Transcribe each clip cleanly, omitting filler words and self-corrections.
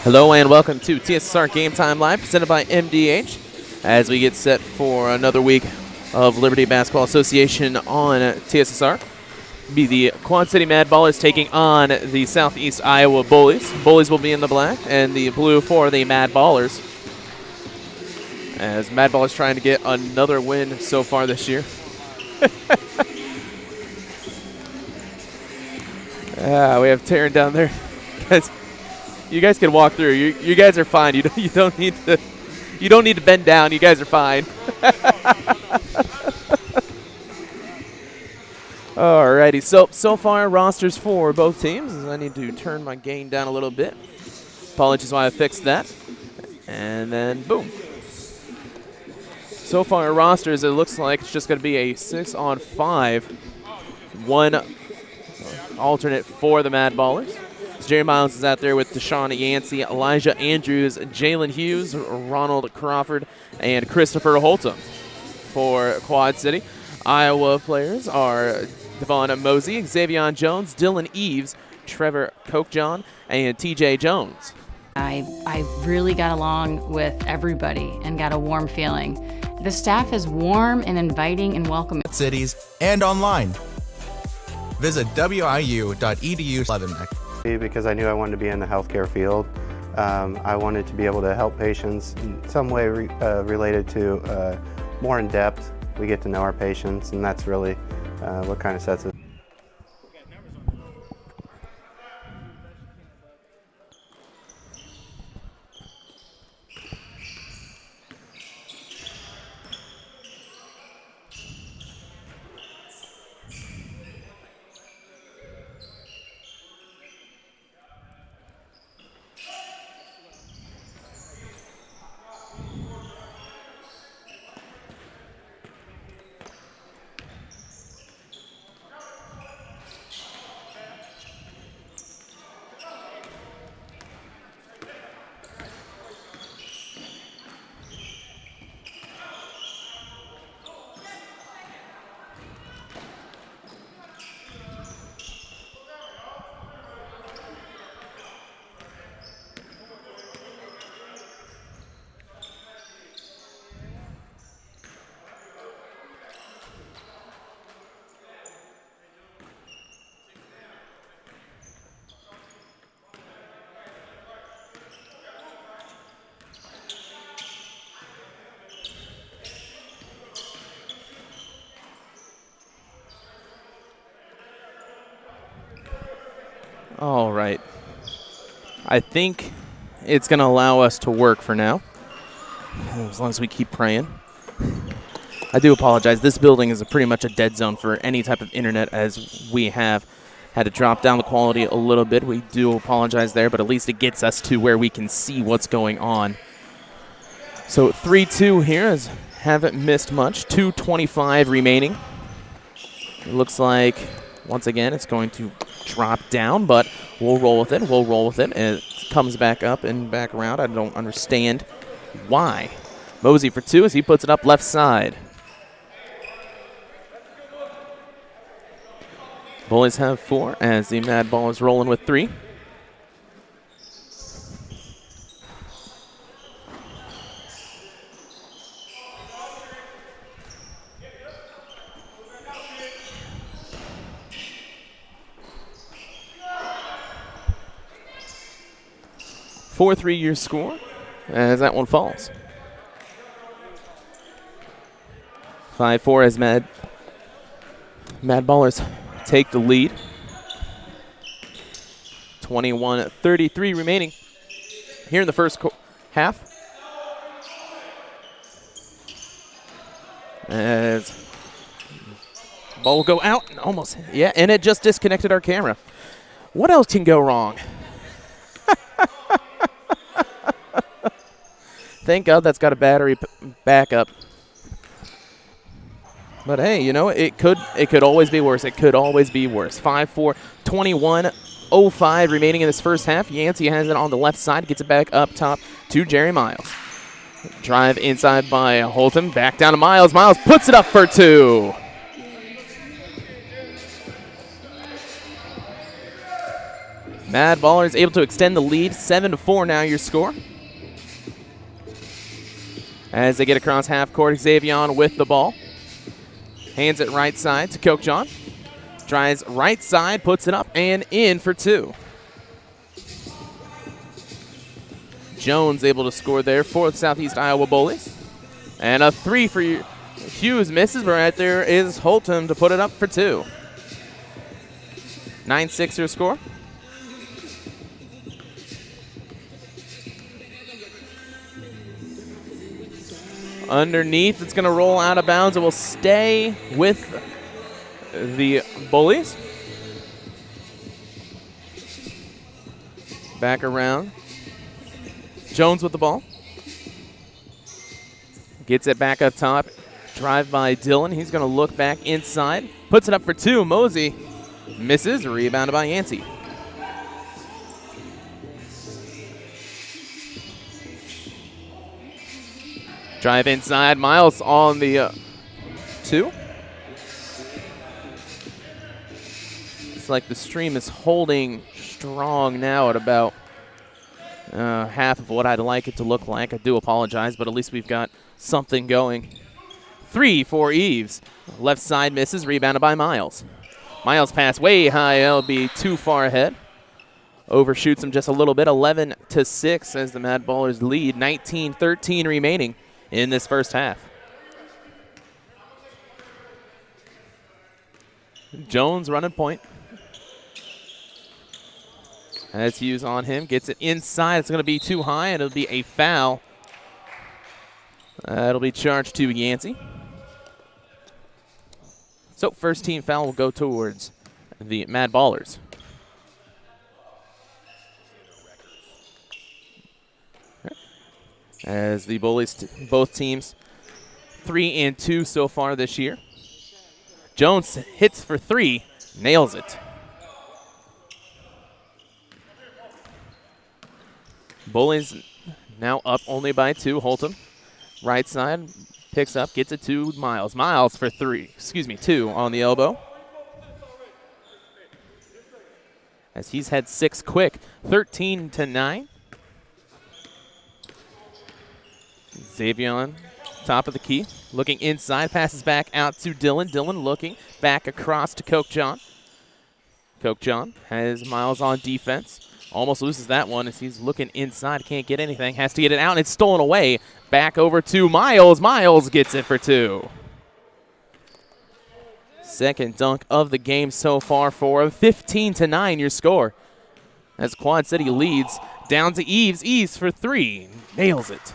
Hello and welcome to TSSR Game Time Live, presented by MDH, as we get set for another week of Liberty Basketball Association on TSSR. Be the Quad City Mad Ballers taking on the Southeast Iowa Bullies. Bullies will be in the black and the blue for the Mad Ballers, as Mad Ballers trying to get another win so far this year. We have Taryn down there. You guys can walk through. You guys are fine. You don't need to bend down. You guys are fine. Alrighty. So far rosters for both teams. I need to turn my gain down a little bit. Apologies why I fixed that. And then boom. So far rosters, it looks like it's just going to be a 6-on-5. One alternate for the Mad Ballers. Jerry Miles is out there with Deshaun Yancey, Elijah Andrews, Jalen Hughes, Ronald Crawford, and Christopher Holtum for Quad City. Iowa players are Devon Mosey, Xavier Jones, Dylan Eves, Trevor Kochjohn, and TJ Jones. I really got along with everybody and got a warm feeling. The staff is warm and inviting and welcoming. Cities and online. Visit wiu.edu/Leatherneck. Because I knew I wanted to be in the healthcare field. I wanted to be able to help patients in some way related to more in depth. We get to know our patients, and that's really what kind of sets it. All right. I think it's going to allow us to work for now, as long as we keep praying. I do apologize. This building is pretty much a dead zone for any type of internet, as we have had to drop down the quality a little bit. We do apologize there, but at least it gets us to where we can see what's going on. So 3-2 here, as haven't missed much. 2:25 remaining. It looks like, once again, it's going to drop down, but we'll roll with it. We'll roll with it. And it comes back up and back around. I don't understand why. Mosey for two as he puts it up left side. Bullies have four as the Mad Ball is rolling with three. Four 3-year score as that one falls. 5-4 as Mad Ballers take the lead. 21:33 remaining here in the first half. As ball will go out, almost, yeah, and it just disconnected our camera. What else can go wrong? Thank God that's got a battery backup. But hey, you know, it could always be worse. It could always be worse. 5-4, 21:05 remaining in this first half. Yancey has it on the left side, gets it back up top to Jerry Miles. Drive inside by Holton, back down to Miles. Miles puts it up for two. Mad Ballers able to extend the lead. 7-4 now your score. As they get across half court, Xavier with the ball. Hands it right side to Kochjon. Tries right side, puts it up and in for 2. Jones able to score there for the Southeast Iowa Bullies. And a 3 for Hughes, misses, but right there is Holton to put it up for 2. 9-6 your score. Underneath, it's going to roll out of bounds. It will stay with the Bullies. Back around. Jones with the ball. Gets it back up top. Drive by Dillon. He's going to look back inside. Puts it up for 2. Mosey misses. Rebounded by Yancey. Drive inside. Miles on the 2. It's like the stream is holding strong now at about half of what I'd like it to look like. I do apologize, but at least we've got something going. 3 for Eves. Left side misses. Rebounded by Miles. Miles pass way high. That'll be too far ahead. Overshoots him just a little bit. 11-6 as the Mad Ballers lead. 19-13 remaining in this first half. Jones running point. As Hughes on him, gets it inside. It's going to be too high, and it'll be a foul. It'll be charged to Yancey. So first team foul will go towards the Mad Ballers. As the Bullies, both teams, 3 and 2 so far this year. Jones hits for 3, nails it. Bullies now up only by 2. Holton, right side, picks up, gets it to Miles. Miles for 2 on the elbow. As he's had 6 quick, 13-9. Xavier, top of the key, looking inside, passes back out to Dillon. Dillon looking back across to Kochjon. Kochjon has Miles on defense. Almost loses that one as he's looking inside, can't get anything, has to get it out, and it's stolen away. Back over to Miles. Miles gets it for 2. Second dunk of the game so far for him. 15-9 your score. As Quad City leads, down to Eves. Eves for 3, nails it.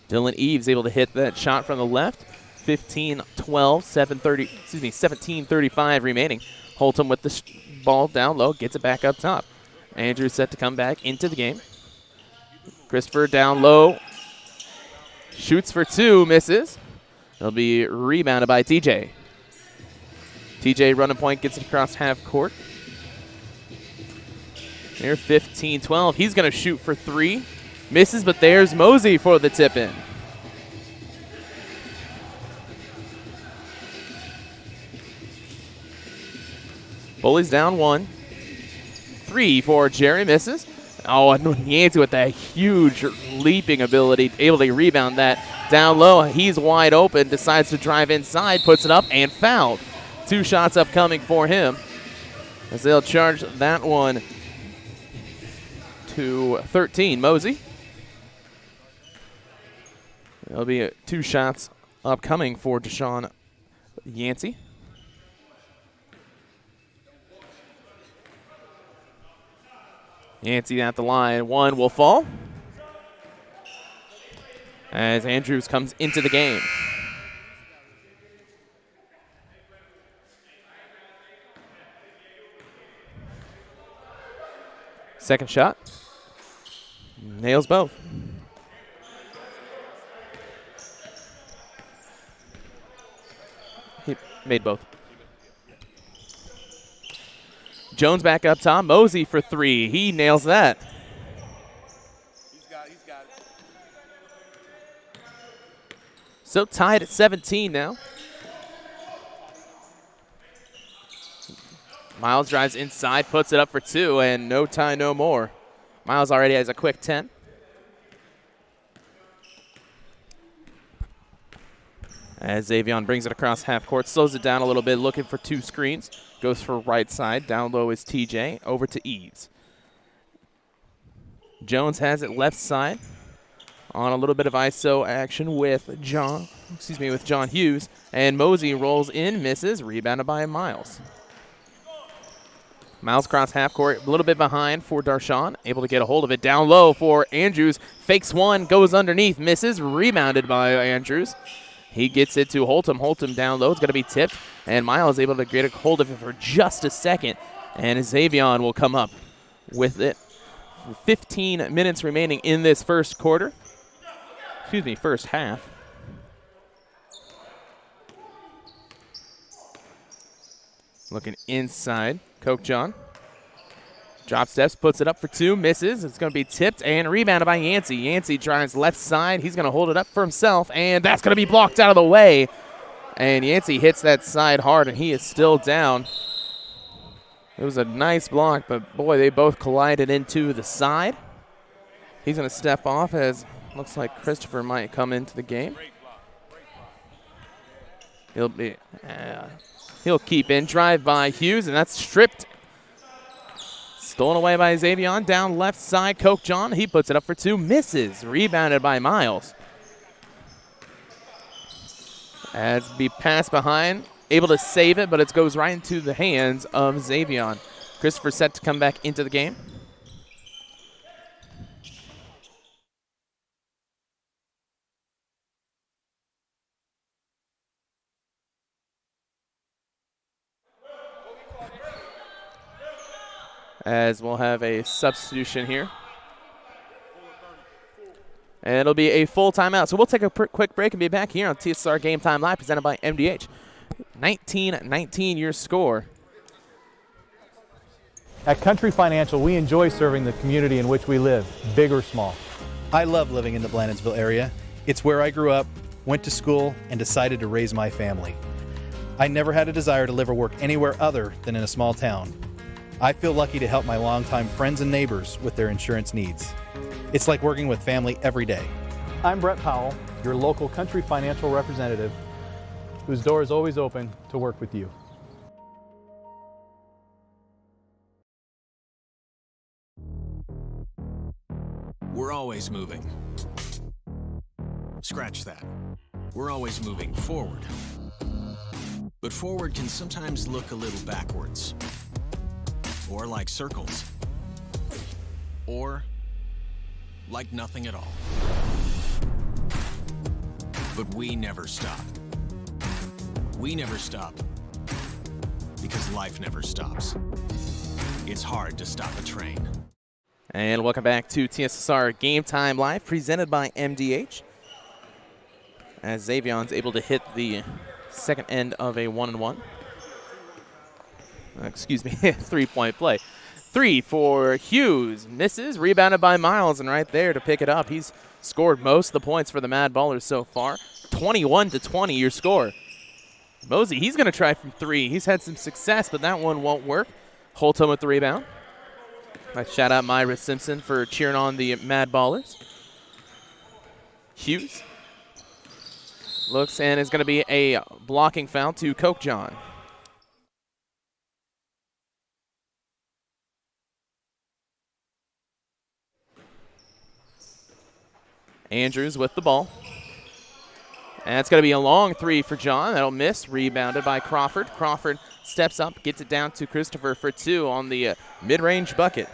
Dylan Eves able to hit that shot from the left. 15-12, 17-35 remaining. Holton with the ball down low, gets it back up top. Andrews set to come back into the game. Christopher down low, shoots for 2, misses. It'll be rebounded by TJ. TJ running point, gets it across half court. Here, 15-12. He's going to shoot for 3. Misses, but there's Mosey for the tip-in. Bullies down 1. 3 for Jerry, misses. Oh, and Yancey with that huge leaping ability, able to rebound that down low. He's wide open, decides to drive inside, puts it up, and fouled. 2 shots upcoming for him as they'll charge that one to 13. Mosey. There'll be 2 shots upcoming for Deshaun Yancey. Yancey at the line. 1 will fall as Andrews comes into the game. Second shot. Nails both. He made both. Jones back up top. Mosey for 3. He nails that. He's got it. So tied at 17 now. Miles drives inside, puts it up for two, and no tie, no more. Miles already has a quick 10. As Xavion brings it across half court, slows it down a little bit, looking for two screens. Goes for right side. Down low is TJ. Over to Eves. Jones has it left side on a little bit of ISO action with John Hughes. And Mosey rolls in, misses, rebounded by Miles. Miles across half court, a little bit behind for Darshawn. Able to get a hold of it. Down low for Andrews. Fakes one, goes underneath, misses, rebounded by Andrews. He gets it to Holtum. Holtum down low. It's going to be tipped. And Miles able to get a hold of it for just a second. And Xavion will come up with it. 15 minutes remaining in this first quarter. First half. Looking inside. Coke John. Drop steps, puts it up for two, misses. It's going to be tipped and rebounded by Yancey. Yancey drives left side. He's going to hold it up for himself, and that's going to be blocked out of the way. And Yancey hits that side hard, and he is still down. It was a nice block, but, boy, they both collided into the side. He's going to step off as looks like Christopher might come into the game. He'll keep in. Drive by Hughes, and that's stripped. Stolen away by Xavion. Down left side, Coke John. He puts it up for two. Misses. Rebounded by Miles. As be passed behind. Able to save it, but it goes right into the hands of Xavion. Christopher set to come back into the game. As we'll have a substitution here. And it'll be a full timeout. So we'll take a quick break and be back here on TSSR Game Time Live, presented by MDH. 19-19 your score. At Country Financial, we enjoy serving the community in which we live, big or small. I love living in the Blandonsville area. It's where I grew up, went to school, and decided to raise my family. I never had a desire to live or work anywhere other than in a small town. I feel lucky to help my longtime friends and neighbors with their insurance needs. It's like working with family every day. I'm Brett Powell, your local Country Financial representative, whose door is always open to work with you. We're always moving. Scratch that. We're always moving forward. But forward can sometimes look a little backwards. Or like circles. Or like nothing at all. But we never stop. We never stop because life never stops. It's hard to stop a train. And welcome back to TSSR Game Time Live, presented by MDH. As Xavion's able to hit the second end of a 1-and-1. Three-point play. Three for Hughes. Misses. Rebounded by Miles, and right there to pick it up. He's scored most of the points for the Mad Ballers so far. 21-20 your score. Mosey, he's going to try from three. He's had some success, but that one won't work. Holtum with the rebound. I shout out Myra Simpson for cheering on the Mad Ballers. Hughes looks and is going to be a blocking foul to Coke John. Andrews with the ball. And it's going to be a long three for John. That'll miss. Rebounded by Crawford. Crawford steps up, gets it down to Christopher for two on the mid-range bucket.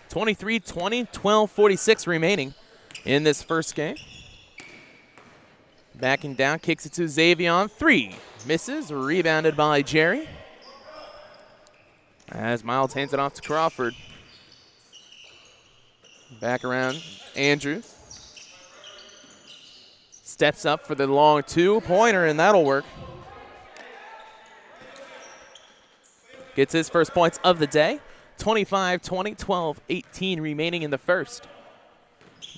23-20, 12:46 remaining in this first game. Backing down, kicks it to Xavion. Three. Misses. Rebounded by Jerry. As Miles hands it off to Crawford. Back around, Andrews. Steps up for the long two-pointer, and that'll work. Gets his first points of the day. 25-20, 12-18 remaining in the first.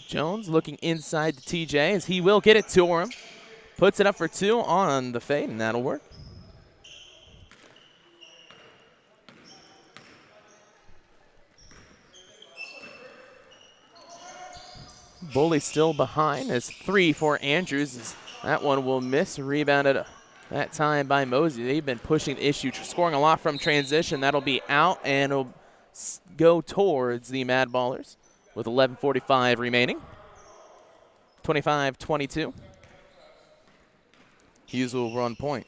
Jones looking inside to TJ as he will get it to him. Puts it up for two on the fade, and that'll work. Bullies still behind as 3 for Andrews. That one will miss. Rebounded that time by Mosey. They've been pushing the issue, scoring a lot from transition. That'll be out, and it'll go towards the Mad Ballers with 11:45 remaining. 25-22. Hughes will run point.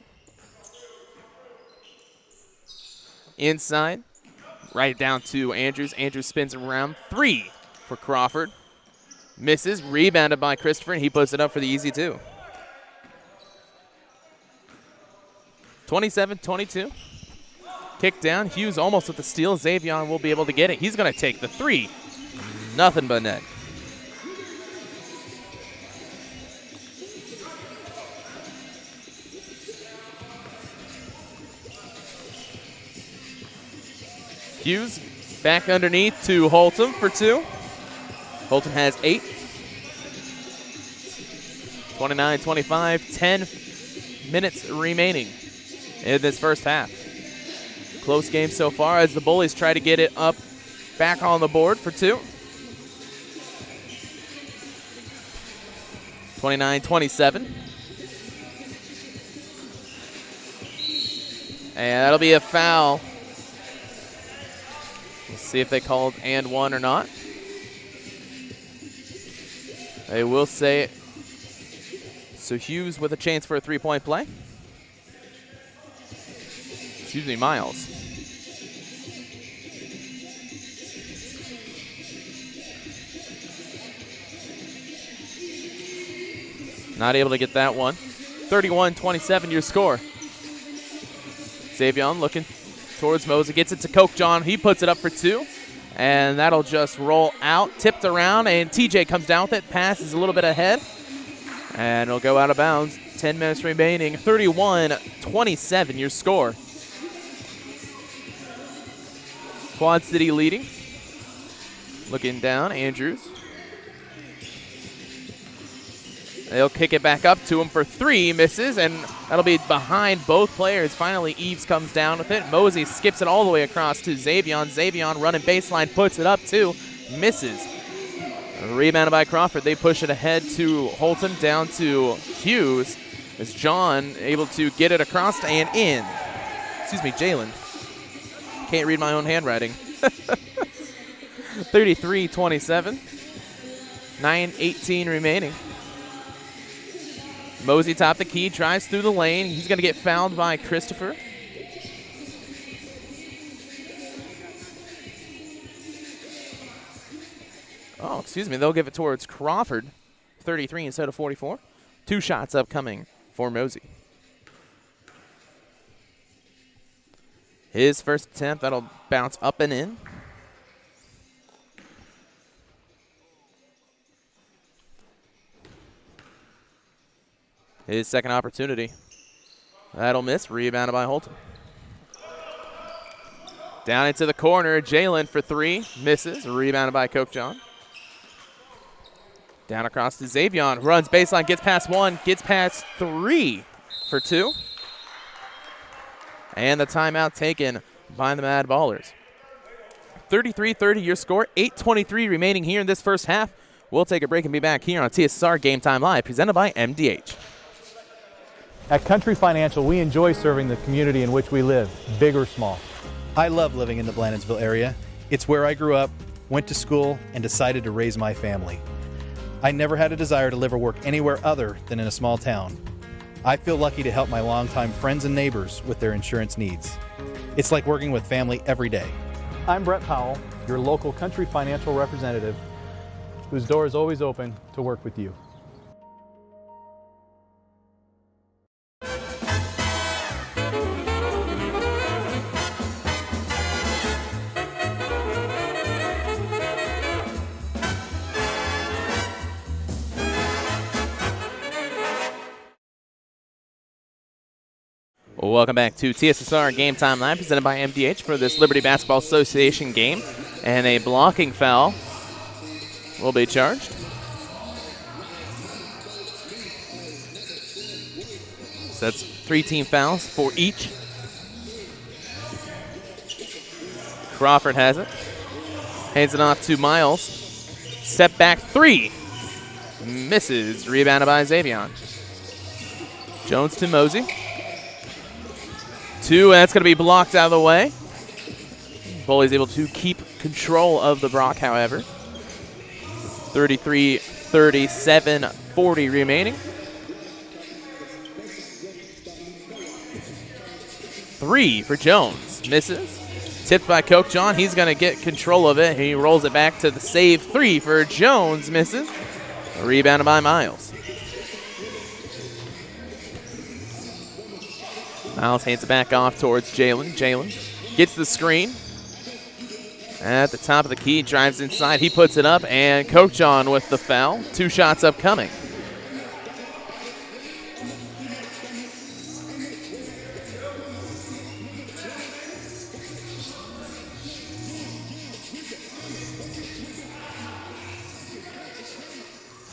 Inside, right down to Andrews. Andrews spins around. 3 for Crawford. Misses. Rebounded by Christopher, and he puts it up for the easy 2. 27-22. Kick down. Hughes almost with the steal. Xavier will be able to get it. He's going to take the 3. Nothing but net. Hughes back underneath to Holtum for 2. Holtum has 8. 29-25, 10 minutes remaining in this first half. Close game so far as the Bullies try to get it up back on the board for 2. 29-27. And that'll be a foul. We'll see if they called and one or not. They will say it. So Hughes with a chance for a 3-point play. Excuse me, Miles. Not able to get that one. 31-27 your score. Xavier looking towards Mosey. Gets it to Coke John. He puts it up for 2. And that'll just roll out. Tipped around. And TJ comes down with it. Pass is a little bit ahead. And it'll go out of bounds. 10 minutes remaining. 31-27 your score. Quad City leading. Looking down. Andrews. They'll kick it back up to him for 3, misses, and that'll be behind both players. Finally, Eves comes down with it. Mosey skips it all the way across to Xavier. Xavier running baseline, puts it up too, misses. Rebounded by Crawford. They push it ahead to Holton, down to Hughes. As John able to get it across and in. Excuse me, Jalen. Can't read my own handwriting. 33-27. 9:18 remaining. Mosey top the key, drives through the lane. He's going to get fouled by Christopher. Oh, excuse me. They'll give it towards Crawford. 33 instead of 44. 2 shots upcoming for Mosey. His first attempt, that'll bounce up and in. His second opportunity. That'll miss. Rebounded by Holton. Down into the corner. Jalen for 3. Misses. Rebounded by Coke John. Down across to Xavier. Runs baseline. Gets past 1. Gets past 3 for 2. And the timeout taken by the Mad Ballers. 33-30 your score. 8:23 remaining here in this first half. We'll take a break and be back here on TSSR Game Time Live, presented by MDH. At Country Financial, we enjoy serving the community in which we live, big or small. I love living in the Blandonsville area. It's where I grew up, went to school, and decided to raise my family. I never had a desire to live or work anywhere other than in a small town. I feel lucky to help my longtime friends and neighbors with their insurance needs. It's like working with family every day. I'm Brett Powell, your local Country Financial representative, whose door is always open to work with you. Welcome back to TSSR Game Time Live, presented by MDH for this Liberty Basketball Association game. And a blocking foul will be charged. So that's 3 team fouls for each. Crawford has it. Hands it off to Miles. Step back 3. Misses. Rebounded by Xavion. Jones to Mosey. 2, and that's going to be blocked out of the way. Bullies able to keep control of the Brock, however. 33, 37, 40 remaining. 3 for Jones. Misses. Tipped by Coke John. He's going to get control of it. He rolls it back to the save. 3 for Jones. Misses. Rebounded by Miles. Miles hands it back off towards Jalen. Jalen gets the screen. At the top of the key, drives inside. He puts it up, and Coke John with the foul. 2 shots upcoming.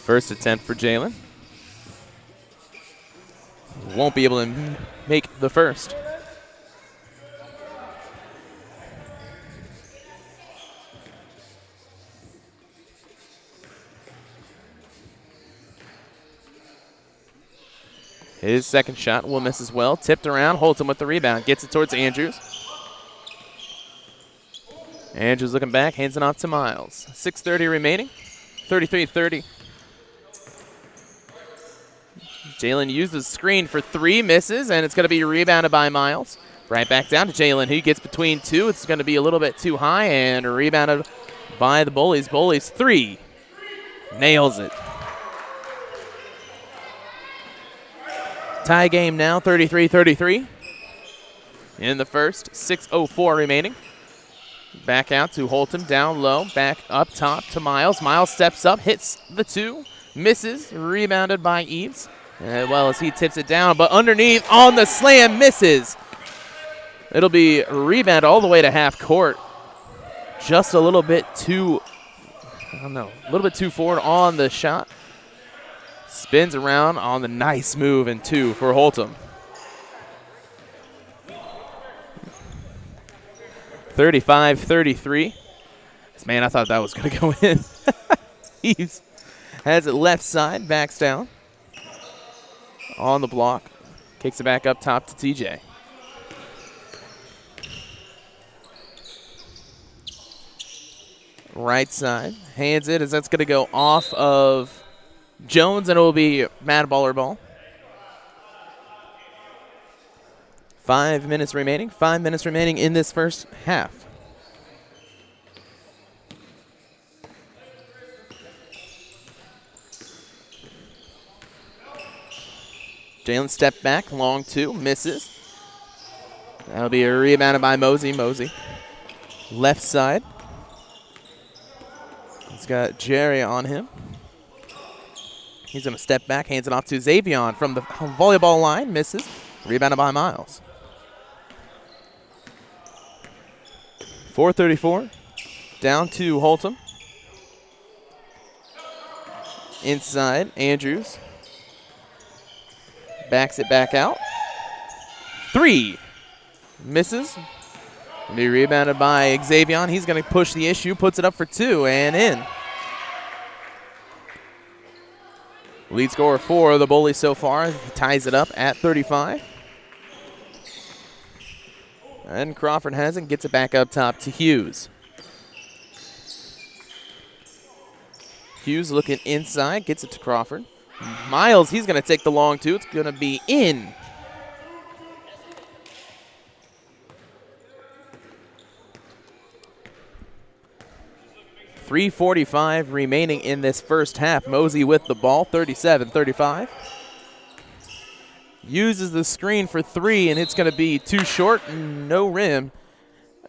First attempt for Jalen. Won't be able to make the first. His second shot will miss as well. Tipped around, holds him with the rebound. Gets it towards Andrews. Andrews looking back, hands it off to Miles. 6:30 remaining. 33-30. Jalen uses the screen for 3, misses, and it's going to be rebounded by Miles. Right back down to Jalen. He gets between 2. It's going to be a little bit too high, and rebounded by the Bullies. Bullies 3. Nails it. Tie game now, 33-33. In the first, 6:04 remaining. Back out to Holton, down low, back up top to Miles. Miles steps up, hits the 2, misses, rebounded by Eves. As well as he tips it down, but underneath on the slam, misses. It'll be rebound all the way to half court. Just a little bit too, a little bit too forward on the shot. Spins around on the nice move and 2 for Holton. 35-33. Man, I thought that was going to go in. Eves has it left side, backs down. On the block. Kicks it back up top to TJ. Right side. Hands it as that's going to go off of Jones, and it will be Mad Baller ball. 5 minutes remaining. 5 minutes remaining in this first half. Jalen stepped back, long 2, misses. That'll be a rebounded by Mosey. Mosey, left side. He's got Jerry on him. He's going to step back, hands it off to Xavion from the volleyball line, misses. Rebounded by Miles. 4:34, down to Holton. Inside, Andrews. Backs it back out. 3. Misses. Be rebounded by Xavion. He's going to push the issue, puts it up for 2, and in. Lead scorer for the Bullies so far. He ties it up at 35. And Crawford has it, gets it back up top to Hughes. Hughes looking inside, gets it to Crawford. Miles, he's going to take the long 2. It's going to be in. .345 remaining in this first half. Mosey with the ball, 37-35. Uses the screen for 3, and it's going to be too short, no rim.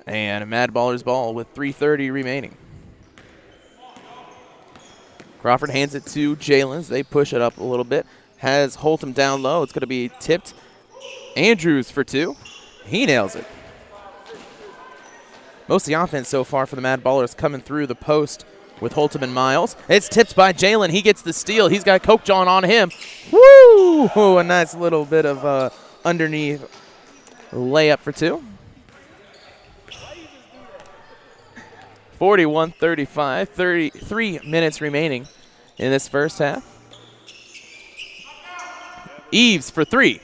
And a Mad Ballers ball with 3:30 remaining. Crawford hands it to Jalen. They push it up a little bit. Has Holton down low. It's going to be tipped. Andrews for 2. He nails it. Most of the offense so far for the Mad Ballers coming through the post with Holton and Miles. It's tipped by Jalen. He gets the steal. He's got Coke John on him. Woo! A nice little bit of underneath layup for 2. 41-35, 33 minutes remaining in this first half. Eves for three.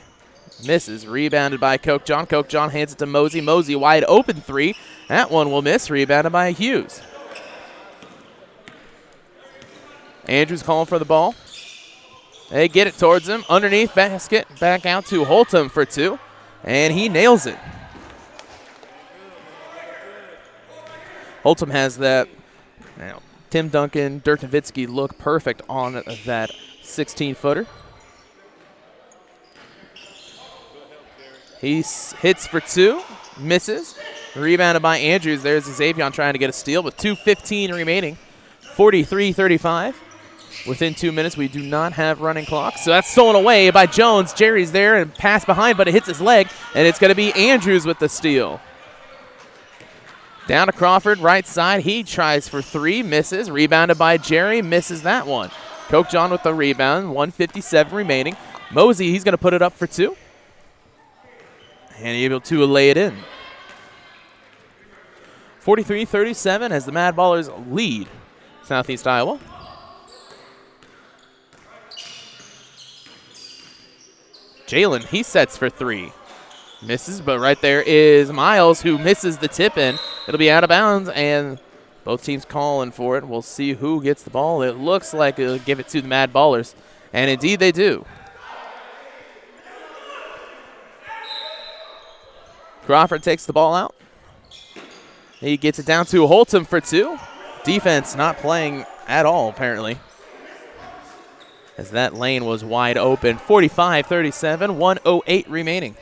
Misses. Rebounded by Coke John. Coke John hands it to Mosey. Mosey wide open three. That one will miss. Rebounded by Hughes. Andrews calling for the ball. They get it towards him. Underneath basket. Back out to Holtem for two. And he nails it. Holtem has that Tim Duncan, Dirk Nowitzki look perfect on that 16-footer. He hits for two, misses. Rebounded by Andrews. There's Xavier trying to get a steal with 2:15 remaining. 43-35. Within 2 minutes, we do not have running clock. So that's stolen away by Jones. Jerry's there and pass behind, but it hits his leg, and it's going to be Andrews with the steal. Down to Crawford, right side. He tries for three, misses. Rebounded by Jerry, misses that one. Coke John with the rebound, 1:57 remaining. Mosey, he's going to put it up for two. And able to lay it in. 43-37 as the Mad Ballers lead Southeast Iowa. Jalen, he sets for three. Misses, but right there is Miles who misses the tip in. It'll be out of bounds, and both teams calling for it. We'll see who gets the ball. It looks like it'll give it to the Mad Ballers, and indeed they do. Crawford takes the ball out. He gets it down to Holtem for two. Defense not playing at all, apparently, as that lane was wide open. 45-37, 1:08 remaining.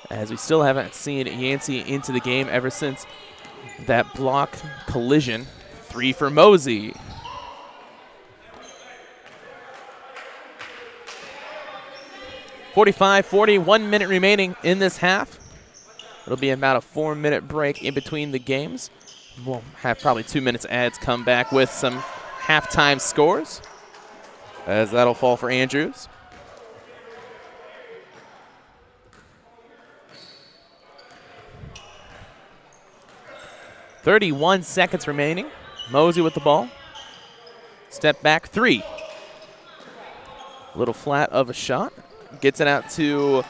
As we still haven't seen Yancey into the game ever since that block collision. Three for Mosey. .45-40, 1 minute remaining in this half. It'll be about a 4-minute break in between the games. We'll have probably 2 minutes ads come back with some halftime scores, as that'll fall for Andrews. .31 seconds remaining. Mosey with the ball. Step back three. A little flat of a shot. Gets it out to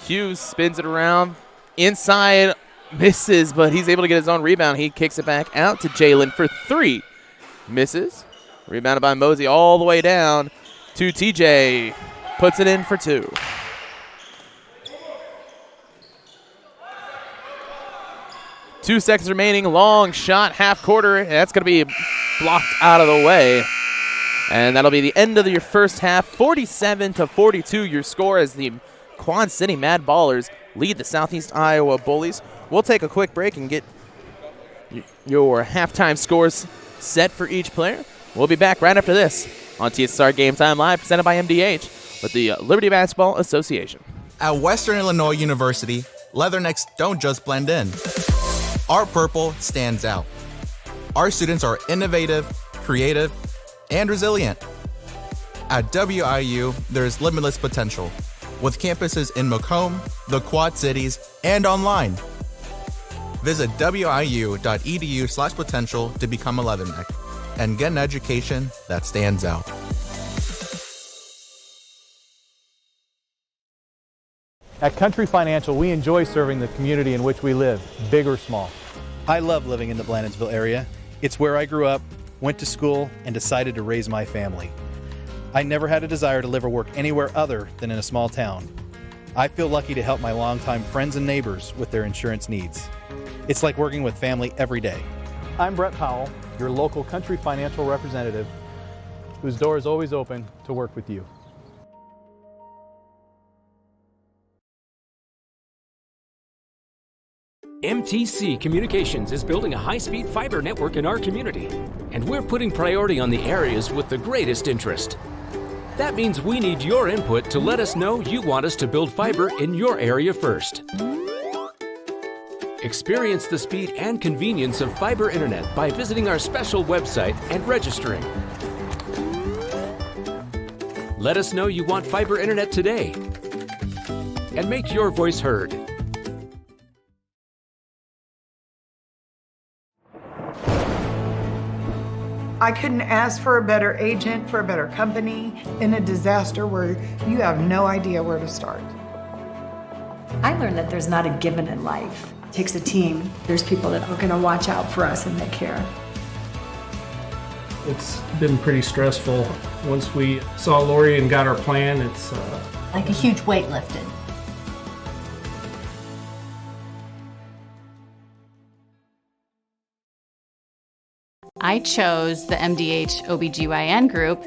Hughes, spins it around. Inside, misses, but he's able to get his own rebound. He kicks it back out to Jalen for three. Misses. Rebounded by Mosey all the way down to TJ. Puts it in for two. Two seconds remaining. Long shot, half quarter. That's going to be blocked out of the way. And that'll be the end of your first half. 47-42 your score as the Quad City Mad Ballers lead the Southeast Iowa Bullies. We'll take a quick break and get your halftime scores set for each player. We'll be back right after this on TSSR Game Time Live, presented by MDH with the Liberty Basketball Association. At Western Illinois University, Leathernecks don't just blend in. Our purple stands out. Our students are innovative, creative, and resilient. At WIU, there's limitless potential, with campuses in Macomb, the Quad Cities, and online. Visit wiu.edu/potential to become a Leatherneck and get an education that stands out. At Country Financial, we enjoy serving the community in which we live, big or small. I love living in the Blandonsville area. It's where I grew up, went to school, and decided to raise my family. I never had a desire to live or work anywhere other than in a small town. I feel lucky to help my longtime friends and neighbors with their insurance needs. It's like working with family every day. I'm Brett Powell, your local Country Financial representative, whose door is always open to work with you. MTC Communications is building a high-speed fiber network in our community, and we're putting priority on the areas with the greatest interest. That means we need your input to let us know you want us to build fiber in your area first. Experience the speed and convenience of fiber internet by visiting our special website and registering. Let us know you want fiber internet today, and make your voice heard. I couldn't ask for a better agent, for a better company in a disaster where you have no idea where to start. I learned that there's not a given in life. It takes a team. There's people that are going to watch out for us and they care. It's been pretty stressful. Once we saw Lori and got our plan, it's like a huge weight lifted. I chose the MDH OBGYN group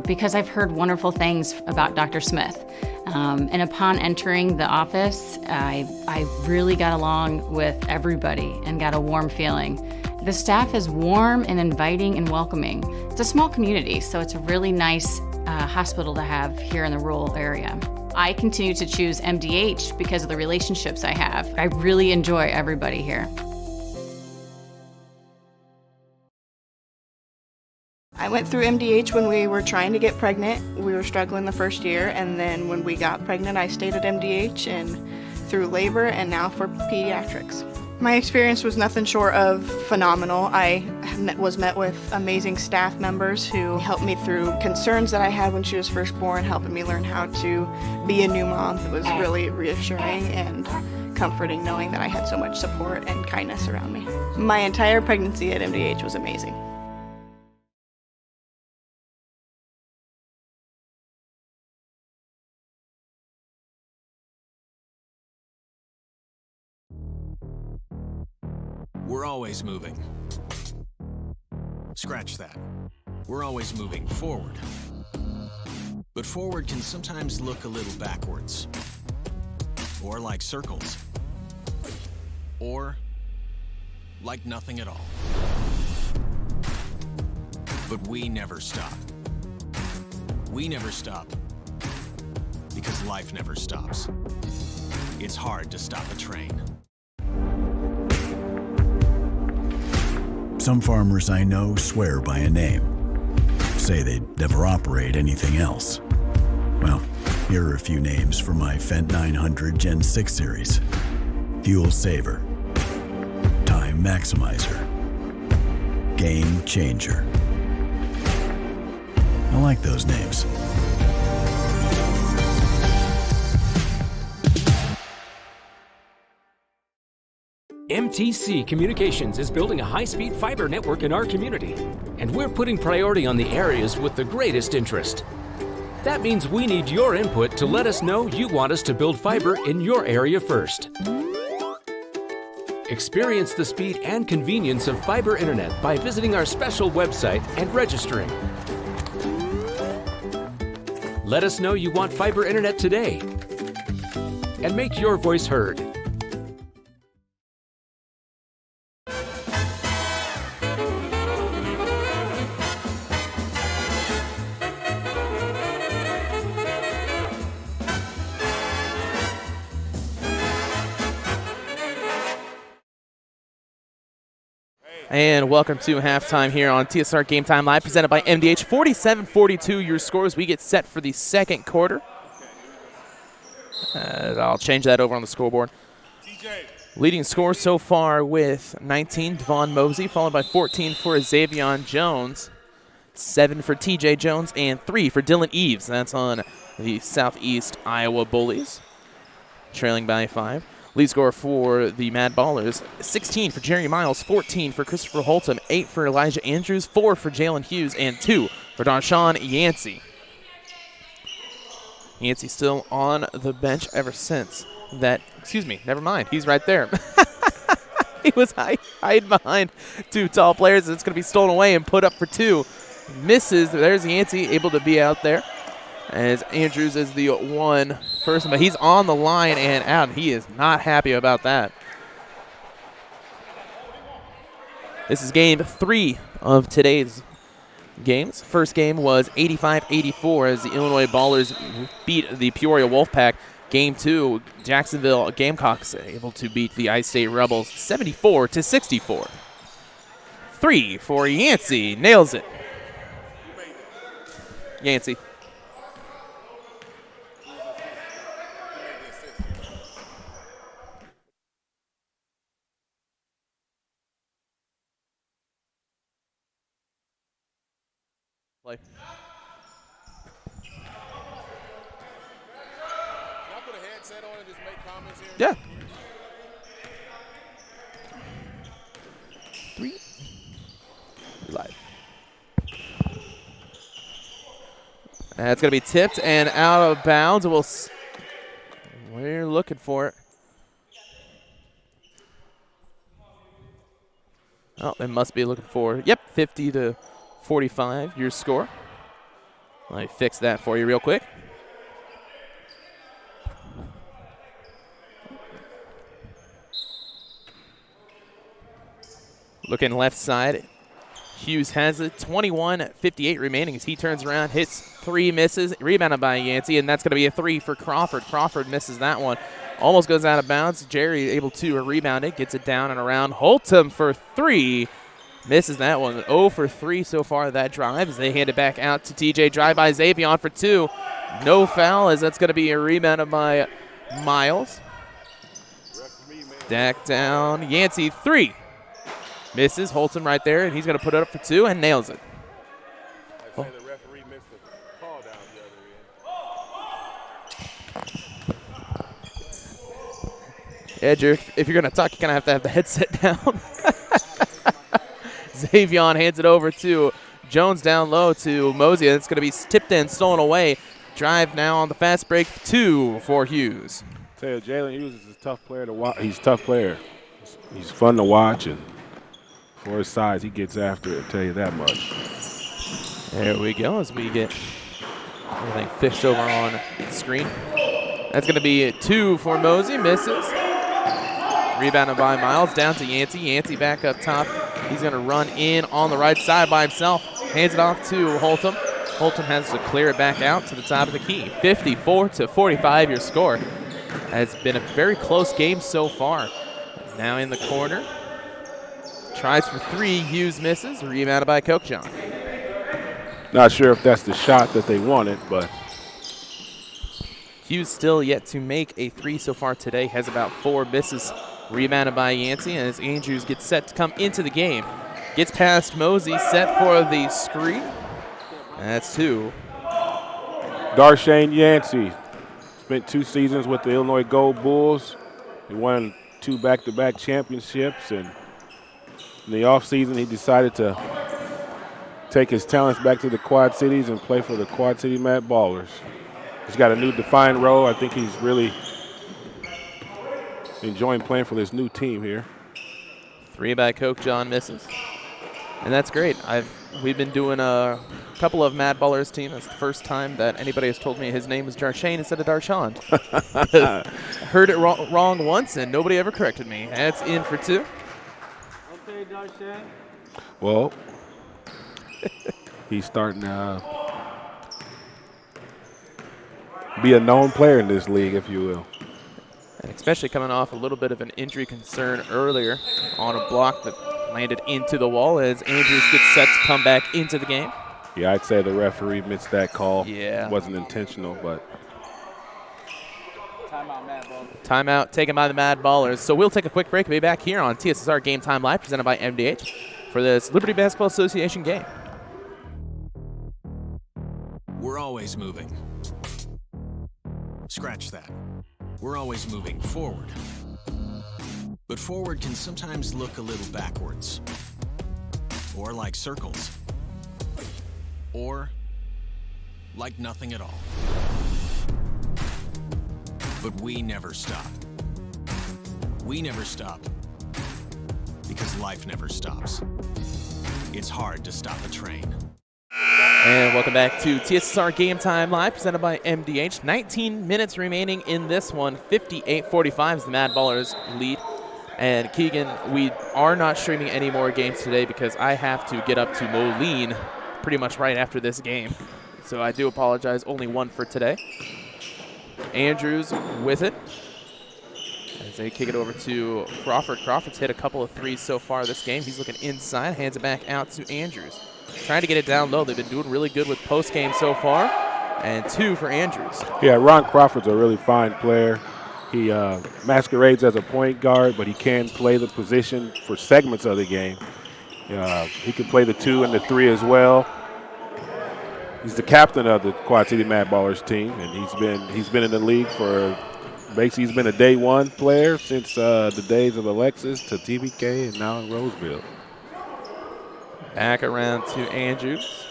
because I've heard wonderful things about Dr. Smith. And upon entering the office, I really got along with everybody and got a warm feeling. The staff is warm and inviting and welcoming. It's a small community, so it's a really nice hospital to have here in the rural area. I continue to choose MDH because of the relationships I have. I really enjoy everybody here. I went through MDH when we were trying to get pregnant. We were struggling the first year, and then when we got pregnant, I stayed at MDH and through labor and now for pediatrics. My experience was nothing short of phenomenal. I was met with amazing staff members who helped me through concerns that I had when she was first born, helping me learn how to be a new mom. It was really reassuring and comforting knowing that I had so much support and kindness around me. My entire pregnancy at MDH was amazing. We're always moving. Scratch that. We're always moving forward. But forward can sometimes look a little backwards. Or like circles. Or like nothing at all. But we never stop. We never stop because life never stops. It's hard to stop a train. Some farmers I know swear by a name, say they'd never operate anything else. Well, here are a few names for my Fendt 900 Gen 6 series. Fuel Saver, Time Maximizer, Game Changer. I like those names. MTC Communications is building a high-speed fiber network in our community, and we're putting priority on the areas with the greatest interest. That means we need your input to let us know you want us to build fiber in your area first. Experience the speed and convenience of fiber internet by visiting our special website and registering. Let us know you want fiber internet today, and make your voice heard. And welcome to halftime here on TSSR Game Time Live, presented by MDH. 47-42 your scores. We get set for the second quarter. I'll change that over on the scoreboard. Leading score so far with 19, Devon Mosey, followed by 14 for Xavion Jones, 7 for TJ Jones, and 3 for Dylan Eves. That's on the Southeast Iowa Bullies, trailing by 5. Lead score for the Mad Ballers, 16 for Jerry Miles, 14 for Christopher Holtum, 8 for Elijah Andrews, 4 for Jalen Hughes, and 2 for Darshawn Yancey. Yancey still on the bench ever since that, excuse me, never mind, he's right there. He was hiding behind two tall players, and it's going to be stolen away and put up for 2. Misses, there's Yancey able to be out there, as Andrews is the one person, but he's on the line and out. He is not happy about that. This is game 3 of today's games. First game was 85-84 as the Illinois Ballers beat the Peoria Wolfpack. Game 2, Jacksonville Gamecocks able to beat the I-State Rebels 74-64. 3 for Yancey, nails it. Yancey. Can I put a headset on and just make comments here? Yeah. 3. Live. That's going to be tipped and out of bounds. We're looking for it. Oh, they must be looking for, yep, 50-45, your score. Let me fix that for you real quick. Looking left side, Hughes has it. 21:58 remaining as he turns around, hits 3, misses, rebounded by Yancey, and that's going to be a 3 for Crawford. Crawford misses that one. Almost goes out of bounds. Jerry able to rebound it, gets it down and around. Holtum for 3, misses that one. 0 for 3 so far that drive as they hand it back out to TJ. Drive by Xavion for 2. No foul as that's going to be a rebound by Miles. Back down. Yancey 3. Misses. Holtum right there, and he's going to put it up for 2 and nails it. I say the referee missed the call down the other end. Yeah, Jerry, if you're going to talk, you're going to have the headset down. Xavion hands it over to Jones down low to Mosey. It's going to be tipped in, stolen away. Drive now on the fast break, 2 for Hughes. Tell you, Jalen Hughes is a tough player to watch. He's a tough player. He's fun to watch, and for his size, he gets after it, I'll tell you that much. There we go as we get everything fished over on the screen. That's going to be 2 for Mosey, misses. Rebounded by Miles, down to Yancey. Yancey back up top. He's going to run in on the right side by himself. Hands it off to Holtum. Holtum has to clear it back out to the top of the key. 54-45 your score. It's been a very close game so far. Now in the corner. Tries for 3, Hughes misses. Rebounded by Kochon. Not sure if that's the shot that they wanted, but Hughes still yet to make a 3 so far today. Has about 4 misses. Rebounded by Yancey as Andrews gets set to come into the game. Gets past Mosey, set for the screen. That's 2. Darshane Yancey spent 2 seasons with the Illinois Gold Bulls. He won 2 back-to-back championships, and in the offseason he decided to take his talents back to the Quad Cities and play for the Quad City Mad Ballers. He's got a new defined role. I think he's really enjoying playing for this new team here. 3 by Kochon misses. And that's great. We've been doing a couple of Mad Ballers team. It's the first time that anybody has told me his name is Darshane instead of Darshan. Heard it wrong once, and nobody ever corrected me. That's in for 2. Okay, Darshane. Well, he's starting to be a known player in this league, if you will. And especially coming off a little bit of an injury concern earlier on a block that landed into the wall as Andrews gets set to come back into the game. Yeah, I'd say the referee missed that call. Yeah. It wasn't intentional, but. Timeout, Mad Ballers. Timeout taken by the Mad Ballers. So we'll take a quick break and be back here on TSSR Game Time Live, presented by MDH, for this Liberty Basketball Association game. We're always moving. Scratch that. We're always moving forward. But forward can sometimes look a little backwards. Or like circles. Or like nothing at all. But we never stop. We never stop because life never stops. It's hard to stop a train. And welcome back to TSSR Game Time Live, presented by MDH. 19 minutes remaining in this one. 58-45 is the Mad Ballers lead. And Keegan, we are not streaming any more games today because I have to get up to Moline pretty much right after this game. So I do apologize, only 1 for today. Andrews with it as they kick it over to Crawford. Crawford's hit a couple of 3s so far this game. He's looking inside, hands it back out to Andrews. Trying to get it down low. They've been doing really good with post game so far. And 2 for Andrews. Yeah, Ron Crawford's a really fine player. He masquerades as a point guard, but he can play the position for segments of the game. He can play the 2 and the 3 as well. He's the captain of the Quad City Mad Ballers team, and he's been in the league for basically he's been a day one player since the days of Alexis to TBK and now in Roseville. Back around to Andrews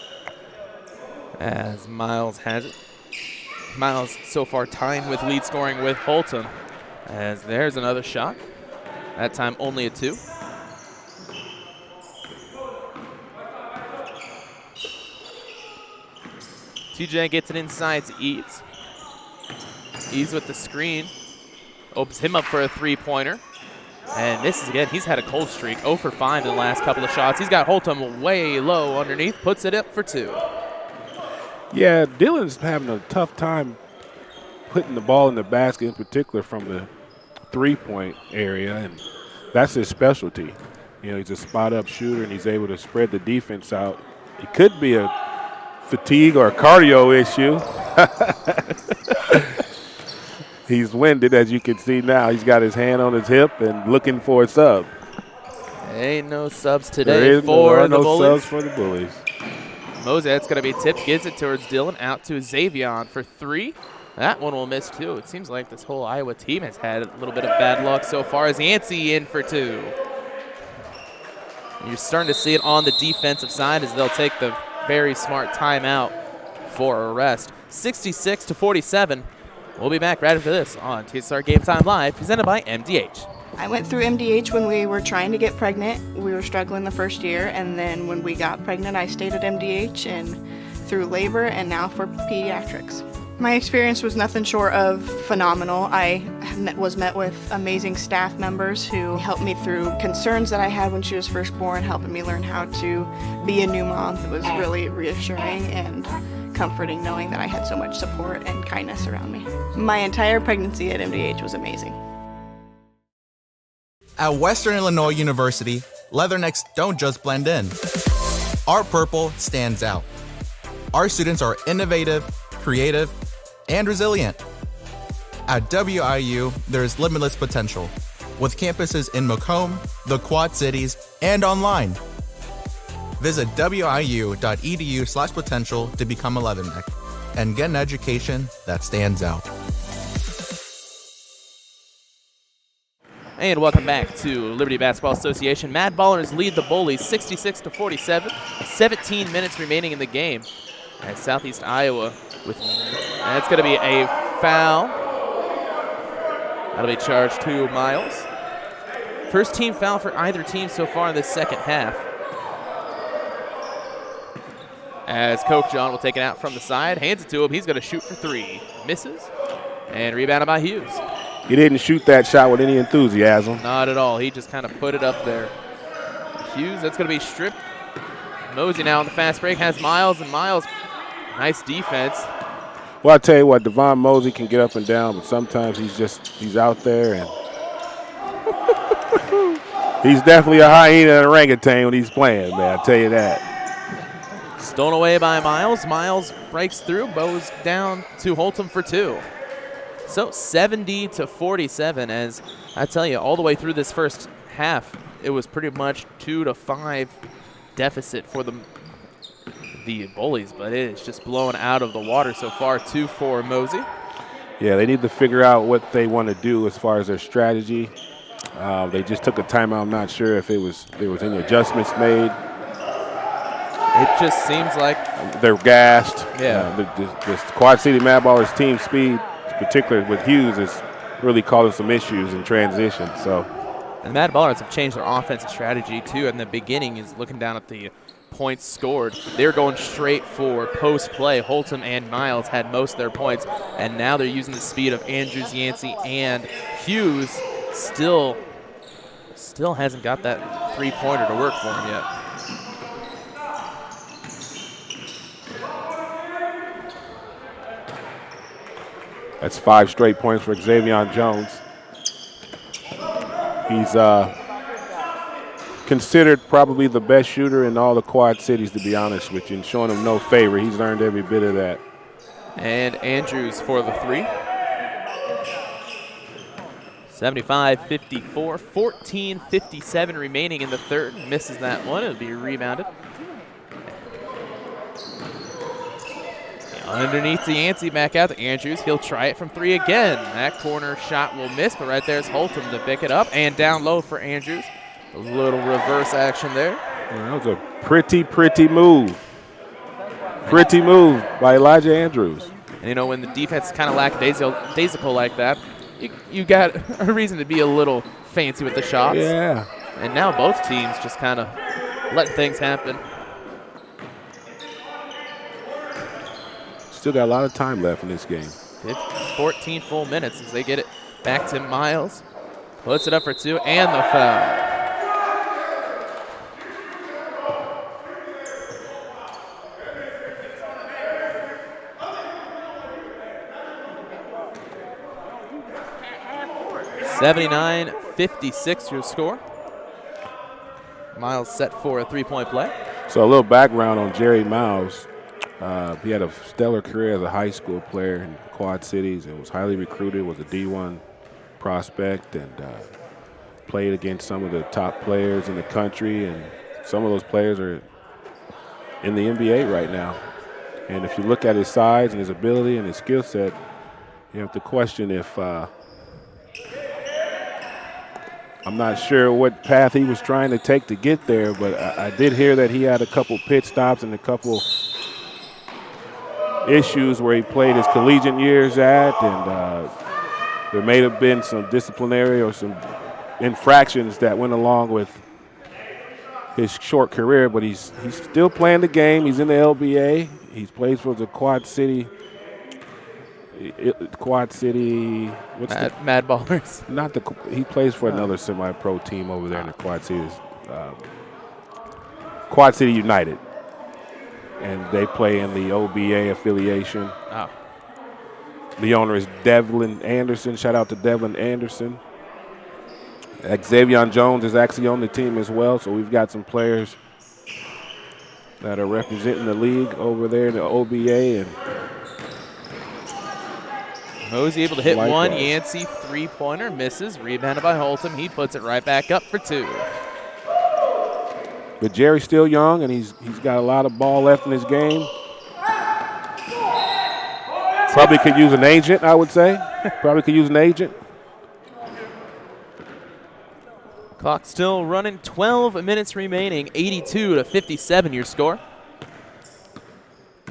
as Miles has it. Miles so far tying with lead scoring with Holton, as there's another shot. That time only a 2. TJ gets it inside to Eves. Eves with the screen. Opens him up for a 3-pointer. And misses again. He's had a cold streak. 0 for 5 in the last couple of shots. He's got Holton way low underneath. Puts it up for 2. Yeah, Dylan's having a tough time putting the ball in the basket, in particular from the 3-point area, and that's his specialty. You know, he's a spot-up shooter, and he's able to spread the defense out. It could be a fatigue or a cardio issue. He's winded, as you can see now. He's got his hand on his hip and looking for a sub. Ain't no subs today for the Bullies. No subs for the Bullies. Mosey, that's going to be tipped, gives it towards Dylan, out to Xavion for 3. That one will miss, too. It seems like this whole Iowa team has had a little bit of bad luck so far as Yancey in for 2. You're starting to see it on the defensive side as they'll take the very smart timeout for a rest. 66-47. We'll be back right after this on TSSR Game Time Live, presented by MDH. I went through MDH when we were trying to get pregnant. We were struggling the first year, and then when we got pregnant, I stayed at MDH and through labor and now for pediatrics. My experience was nothing short of phenomenal. I was met with amazing staff members who helped me through concerns that I had when she was first born, helping me learn how to be a new mom. It was really reassuring and comforting knowing that I had so much support and kindness around me. My entire pregnancy at MDH was amazing. At Western Illinois University, leathernecks don't just blend in. Our purple stands out. Our students are innovative, creative, and resilient. At WIU, there's limitless potential, with campuses in Macomb, the Quad Cities, and online. Visit wiu.edu/potential to become a leatherneck and get an education that stands out. And welcome back to Liberty Basketball Association. Mad Ballers lead the Bullies 66-47. 17 minutes remaining in the game. As Southeast Iowa that's going to be a foul. That'll be charged to Miles. First team foul for either team so far in this second half. As Coach John will take it out from the side, hands it to him. He's going to shoot for 3. Misses. And rebounded by Hughes. He didn't shoot that shot with any enthusiasm. Not at all. He just kind of put it up there. Hughes, that's going to be stripped. Mosey now on the fast break has Miles, and Miles, nice defense. Well, I tell you what, Devon Mosey can get up and down, but sometimes he's out there, and he's definitely a hyena and orangutan when he's playing, man. I tell you that. Stolen away by Miles. Miles breaks through, bows down to Holton for 2. So 70-47, as I tell you, all the way through this first half, it was pretty much 2-5 deficit for the Bullies, but it is just blown out of the water so far. 2 for Mosey. Yeah, they need to figure out what they want to do as far as their strategy. They just took a timeout. I'm not sure if there was any adjustments made. It just seems like they're gassed. Yeah. The Quad City Mad Ballers team speed, particularly with Hughes, is really causing some issues in transition. So, and Mad Ballers have changed their offensive strategy too. In the beginning, is looking down at the points scored. They're going straight for post play. Holton and Miles had most of their points, and now they're using the speed of Andrews, Yancey, and Hughes. Still hasn't got that 3-pointer to work for him yet. That's 5 straight points for Xavion Jones. He's considered probably the best shooter in all the Quad Cities, to be honest with you, and showing him no favor. He's earned every bit of that. And Andrews for the 3. 75-54, 14:57 remaining in the third. Misses that one. It'll be rebounded. Underneath to Yancey, back out to Andrews. He'll try it from 3 again. That corner shot will miss, but right there's Holtum to pick it up and down low for Andrews. A little reverse action there. Well, that was a pretty move. Pretty move by Elijah Andrews. And you know, when the defense is kind of lackadaisical like that, you got a reason to be a little fancy with the shots. Yeah. And now both teams just kind of letting things happen. Still got a lot of time left in this game. 14 full minutes as they get it back to Miles. Puts it up for 2 and the foul. (79-56) your score. Miles set for a 3-point play. So a little background on Jerry Miles. He had a stellar career as a high school player in Quad Cities and was highly recruited, was a D1 prospect, and played against some of the top players in the country, and some of those players are in the NBA right now. And if you look at his size and his ability and his skill set, you have to question if I'm not sure what path he was trying to take to get there, but I did hear that he had a couple pit stops and a couple issues where he played his collegiate years at, and there may have been some disciplinary or some infractions that went along with his short career, but he's still playing the game. He's in the LBA. He plays for the Quad City. What's Mad Ballers? Not the. He plays for another semi-pro team over there in the Quad Cities. Quad City United, and they play in the OBA affiliation. Oh. The owner is Devlin Anderson. Shout out to Devlin Anderson. Xavier Jones is actually on the team as well, so we've got some players that are representing the league over there in the OBA. And Mosey able to hit likewise. one. Yancey three-pointer misses. Rebounded by Holtum. He puts it right back up for 2. But Jerry's still young, and he's got a lot of ball left in his game. Probably could use an agent, I would say. Probably could use an agent. Clock still running. 12 minutes remaining. 82-57 your score.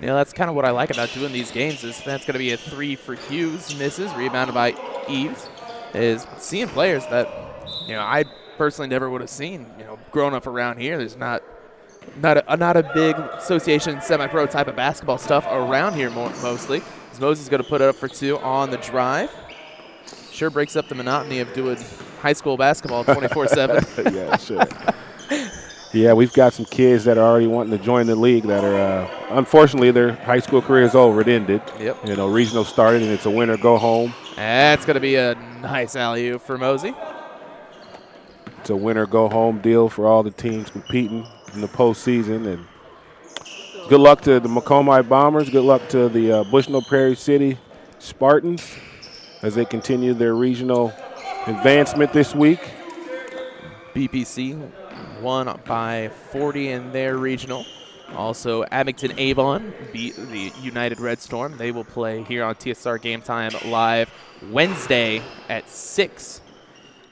You know, that's kind of what I like about doing these games is that's going to be a 3 for Hughes. Misses. Rebounded by Eves. Is seeing players that, you know, I personally never would have seen, you know, growing up around here. There's not a big association semi-pro type of basketball stuff around here mostly. Moses is going to put it up for 2 on the drive. Sure breaks up the monotony of doing high school basketball 24/7. Yeah, sure. Yeah, we've got some kids that are already wanting to join the league that are, unfortunately, their high school career is over. It ended. Yep. You know, regional started, and it's a win or go home. That's going to be a nice alley-oop for Mosey. It's a win or go home deal for all the teams competing in the postseason. And good luck to the Macomb Bombers. Good luck to the Bushnell-Prairie City Spartans as they continue their regional advancement this week. BPC won by 40 in their regional. Also, Abington Avon beat the United Red Storm. They will play here on TSSR Game Time live Wednesday at 6,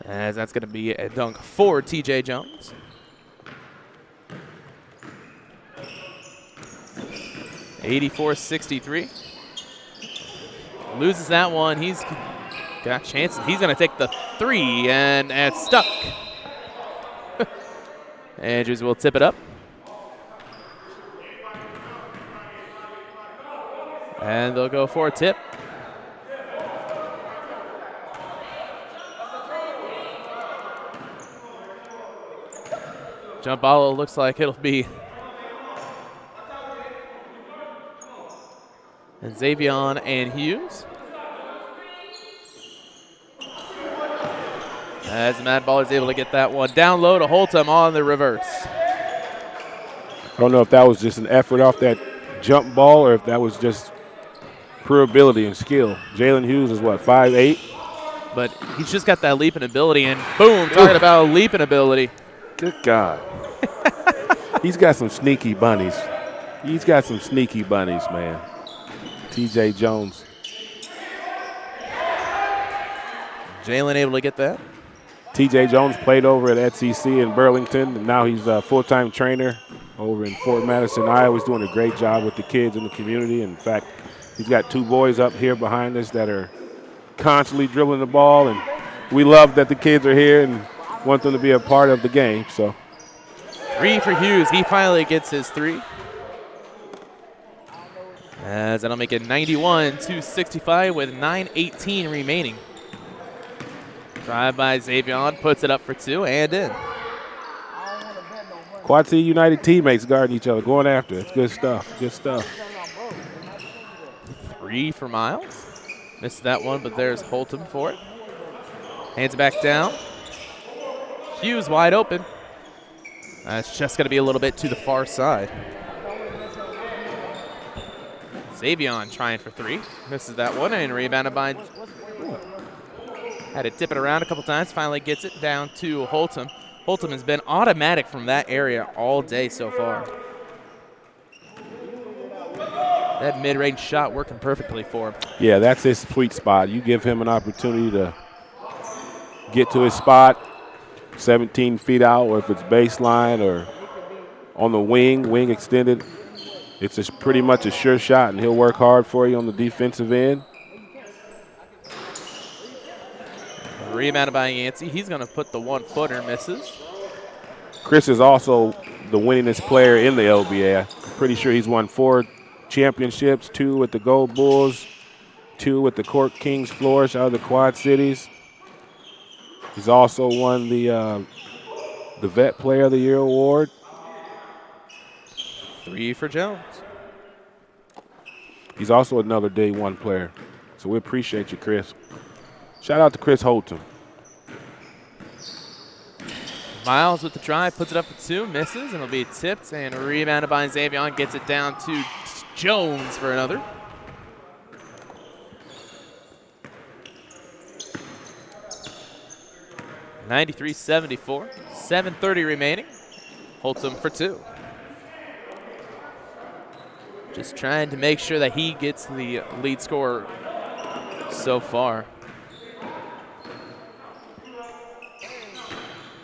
as that's going to be a dunk for TJ Jones. (84-63). Loses that one. He's got chances. He's going to take the 3, and it's stuck. Andrews will tip it up. And they'll go for a tip. Jump ball looks like it'll be Xavier and Hughes. As Mad Baller's able to get that one down low to Holtum on the reverse. I don't know if that was just an effort off that jump ball or if that was just pure ability and skill. Jalen Hughes is what, 5'8"? But he's just got that leaping ability, and boom, talking about leaping ability. Good God. He's got some sneaky bunnies. He's got some sneaky bunnies, man. T.J. Jones. Jalen able to get that. T.J. Jones played over at SEC in Burlington, and now he's a full-time trainer over in Fort Madison, Iowa. He's doing a great job with the kids in the community. In fact, he's got 2 boys up here behind us that are constantly dribbling the ball, and we love that the kids are here and want them to be a part of the game. So 3 for Hughes. He finally gets his 3. As that'll make it 91-65 with 9:18 remaining. Drive by Xavion, puts it up for 2 and in. Quad City United teammates guarding each other, going after it. It's good stuff. Good stuff. 3 for Miles. Missed that one, but there's Holton for it. Hands it back down. Hughes wide open. That's just going to be a little bit to the far side. Xavion trying for 3. Misses that one and rebounded by. Had to tip it around a couple times. Finally gets it down to Holton. Holton has been automatic from that area all day so far. That mid-range shot working perfectly for him. Yeah, that's his sweet spot. You give him an opportunity to get to his spot, 17 feet out, or if it's baseline or on the wing extended. It's pretty much a sure shot, and he'll work hard for you on the defensive end. Rebounded by Yancey. He's going to put the 1-footer, misses. Chris is also the winningest player in the LBA. I'm pretty sure he's won 4 championships, 2 with the Gold Bulls, 2 with the Court Kings Flourish out of the Quad Cities. He's also won the Vet Player of the Year award. 3 for Jones. He's also another Day 1 player. So we appreciate you, Chris. Shout out to Chris Holton. Miles with the drive, puts it up for 2, misses, and it'll be tipped and rebounded by Xavion. Gets it down to Jones for another. (93-74). 7:30 remaining. Holton for 2. Just trying to make sure that he gets the lead scorer so far.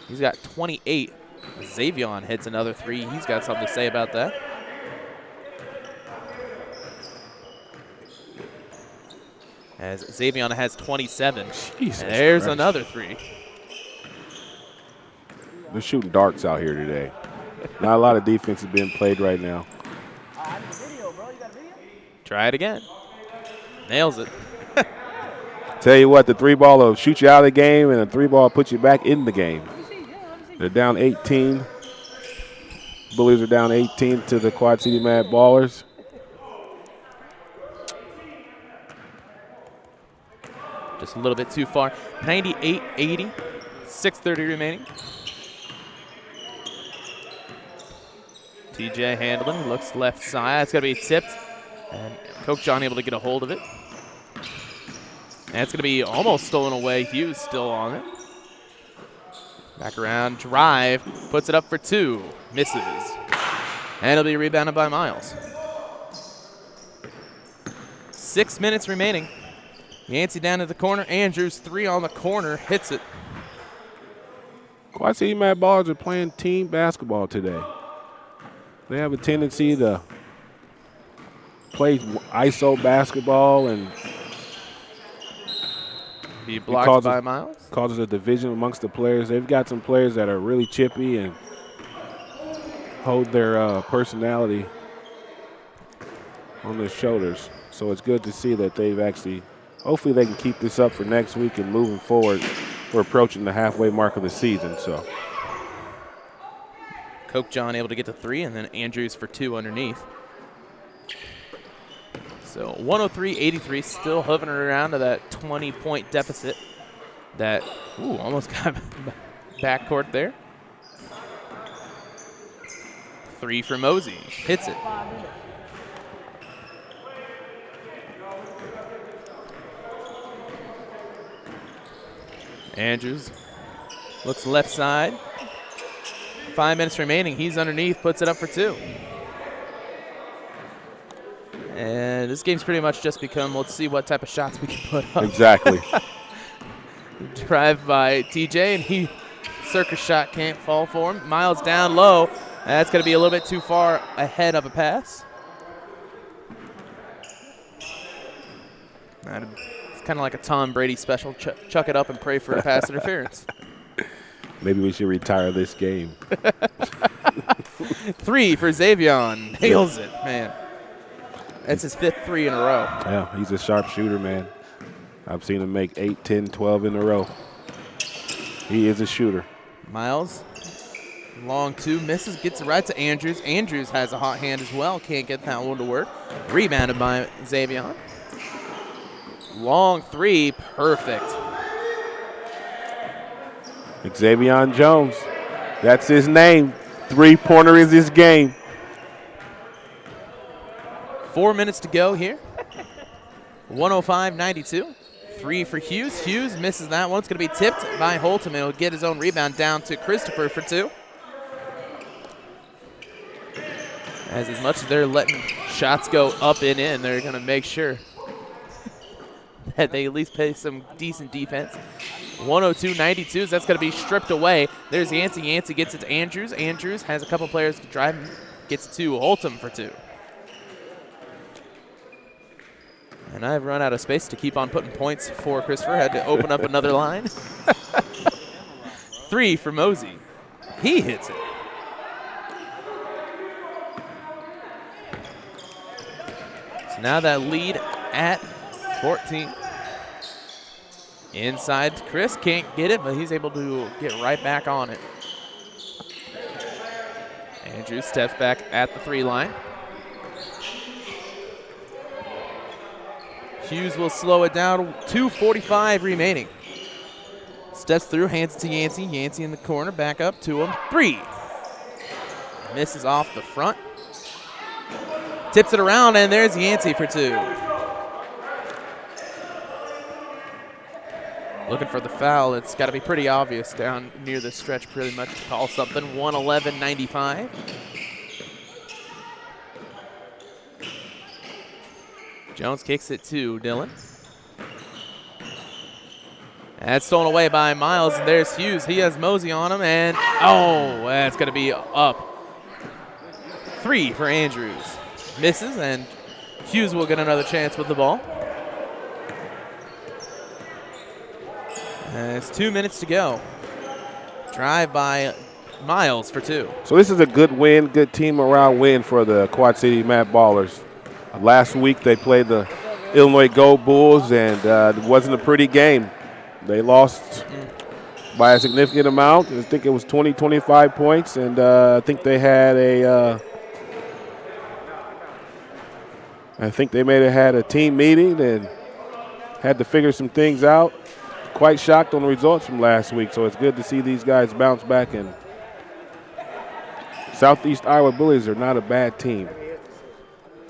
He's got 28. Xavion hits another 3. He's got something to say about that. As Xavion has 27. Jesus There's Christ. another 3. They're shooting darts out here today. Not a lot of defense is being played right now. Try it again. Nails it. Tell you what, the 3-ball will shoot you out of the game, and the 3-ball puts you back in the game. They're down 18. Bullies are down 18 to the Quad City Mad Ballers. Just a little bit too far. 98-80. 6:30 remaining. TJ handling, looks left side. It's going to be tipped. And Coach John able to get a hold of it. And it's going to be almost stolen away. Hughes still on it. Back around, drive, puts it up for 2, misses. And it'll be rebounded by Miles. 6 minutes remaining. Yancey down to the corner. Andrews 3 on the corner, hits it. Quad City Mad Ballers are playing team basketball today. They have a tendency to play ISO basketball and be blocked by Miles. Causes a division amongst the players. They've got some players that are really chippy and hold their personality on their shoulders. So it's good to see that they've actually, hopefully they can keep this up for next week and moving forward. We're approaching the halfway mark of the season, so. Coke John able to get to 3, and then Andrews for 2 underneath. So 103-83, still hovering around to that 20-point deficit. That, almost got backcourt there. 3 for Mosey, hits it. Andrews looks left side. 5 minutes remaining. He's underneath, puts it up for 2. And And this game's pretty much just become, let's see what type of shots we can put up. Exactly. Drive by TJ, and he circus shot can't fall for him. Miles down low. That's going to be a little bit too far ahead of a pass. It's kind of like a Tom Brady special. Chuck it up and pray for a pass interference. Maybe we should retire this game. 3 for Xavion. Nails it, man. That's his 5th 3 in a row. Yeah, he's a sharp shooter, man. I've seen him make 8, 10, 12 in a row. He is a shooter. Miles, long 2, misses, gets it right to Andrews. Andrews has a hot hand as well. Can't get that one to work. Rebounded by Xavion. Long 3, perfect. Xavion Jones, that's his name. 3-pointer is his game. 4 minutes to go here. 105-92. 3 for Hughes. Hughes misses that one. It's going to be tipped by Holtum, and he'll get his own rebound down to Christopher for 2. As much as they're letting shots go up and in, they're going to make sure that they at least play some decent defense. 102-92, that's going to be stripped away. There's Yancey. Yancey gets it to Andrews. Andrews has a couple players to drive, gets it to Holtum for 2. And I've run out of space to keep on putting points for Christopher. Had to open up another line. 3 for Mosey. He hits it. So now that lead at 14. Inside, Chris can't get it, but he's able to get right back on it. Andrews steps back at the 3 line. Hughes will slow it down. 2:45 remaining. Steps through, hands it to Yancey. Yancey in the corner, back up to him. 3. Misses off the front. Tips it around, and there's Yancey for 2. Looking for the foul. It's got to be pretty obvious down near the stretch, pretty much to call something. 111-95. Jones kicks it to Dillon. That's stolen away by Miles. And there's Hughes. He has Mosey on him. And, oh, that's going to be up. 3 for Andrews. Misses, and Hughes will get another chance with the ball. And it's 2 minutes to go. Drive by Miles for 2. So this is a good win, good team morale win for the Quad City Mad Ballers. Last week they played the Illinois Gold Bulls, and it wasn't a pretty game. They lost by a significant amount. I think it was 20, 25 points, and I think they had may have had a team meeting and had to figure some things out. Quite shocked on the results from last week, so it's good to see these guys bounce back. And Southeast Iowa Bullies are not a bad team.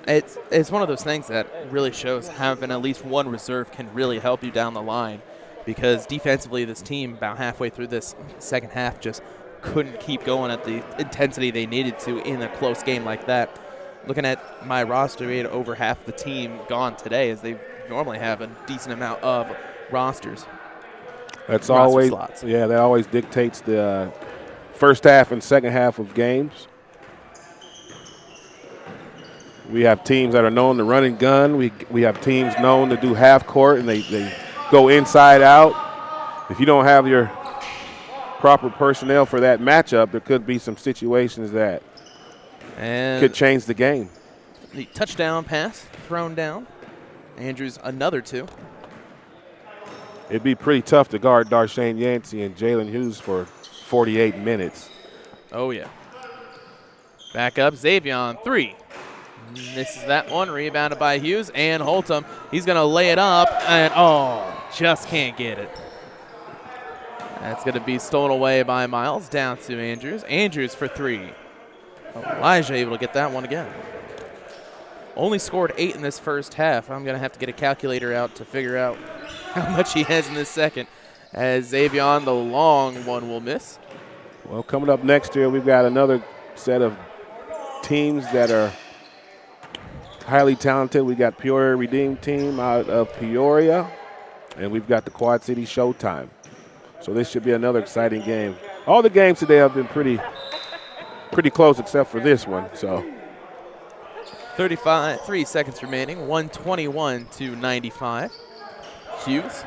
It's one of those things that really shows having at least one reserve can really help you down the line, because defensively this team about halfway through this second half just couldn't keep going at the intensity they needed to in a close game like that. Looking at my roster, we had over half the team gone today, as they normally have a decent amount of rosters. That's always slots. Yeah, that always dictates the first half and second half of games. We have teams that are known to run and gun. We have teams known to do half court, and they go inside out. If you don't have your proper personnel for that matchup, there could be some situations that could change the game. The touchdown pass thrown down. Andrews another 2. It'd be pretty tough to guard Darshane Yancey and Jalen Hughes for 48 minutes. Oh, yeah. Back up, Xavion, 3. Misses that one, rebounded by Hughes, and Holtum. He's going to lay it up, and just can't get it. That's going to be stolen away by Miles, down to Andrews. Andrews for 3. Elijah able to get that one again. Only scored 8 in this first half. I'm going to have to get a calculator out to figure out how much he has in this second, as Xavion, the long one, will miss. Well, coming up next year, we've got another set of teams that are highly talented. We got Peoria Redeemed team out of Peoria, and we've got the Quad City Showtime. So this should be another exciting game. All the games today have been pretty close except for this one. So 3 seconds remaining, 121 to 95. Hughes.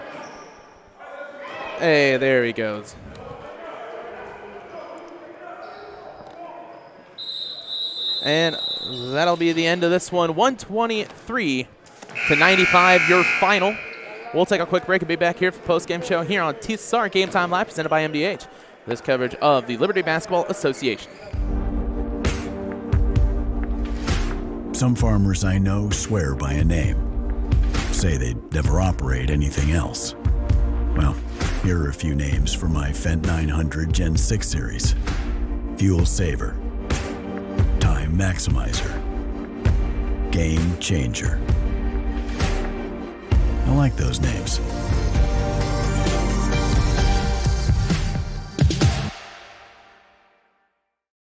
Hey, there he goes. And that'll be the end of this one. 123 to 95, your final. We'll take a quick break and be back here for the post-game show here on TSSR Game Time Live, presented by MDH. This coverage of the Liberty Basketball Association. Some farmers I know swear by a name. Say they'd never operate anything else. Well, here are a few names for my Fendt 900 Gen 6 series. Fuel Saver. Time Maximizer. Game Changer. I like those names.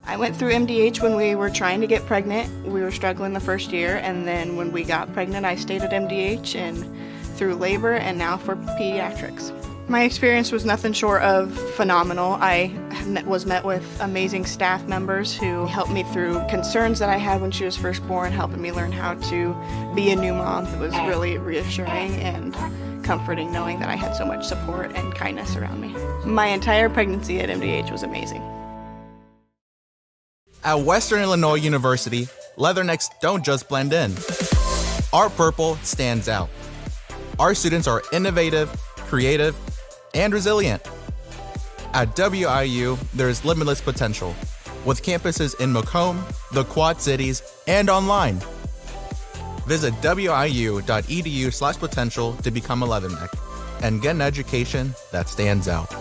I went through MDH when we were trying to get pregnant. We were struggling the first year, and then when we got pregnant, I stayed at MDH and through labor and now for pediatrics. My experience was nothing short of phenomenal. I was met with amazing staff members who helped me through concerns that I had when she was first born, helping me learn how to be a new mom. It was really reassuring and comforting knowing that I had so much support and kindness around me. My entire pregnancy at MDH was amazing. At Western Illinois University, leathernecks don't just blend in. Our purple stands out. Our students are innovative, creative, and resilient. At WIU, there is limitless potential, with campuses in Macomb, the Quad Cities, and online. Visit wiu.edu/potential to become a leatherneck and get an education that stands out.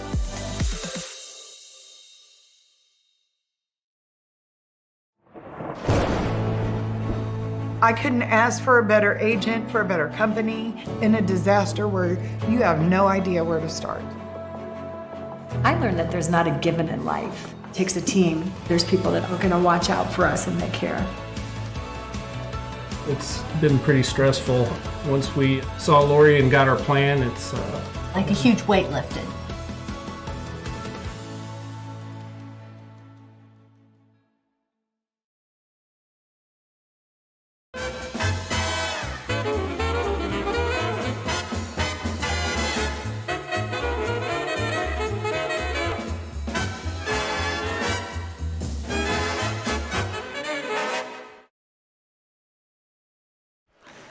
I couldn't ask for a better agent, for a better company in a disaster where you have no idea where to start. I learned that there's not a given in life. It takes a team. There's people that are going to watch out for us and that care. It's been pretty stressful. Once we saw Lori and got our plan, it's like a huge weight lifted.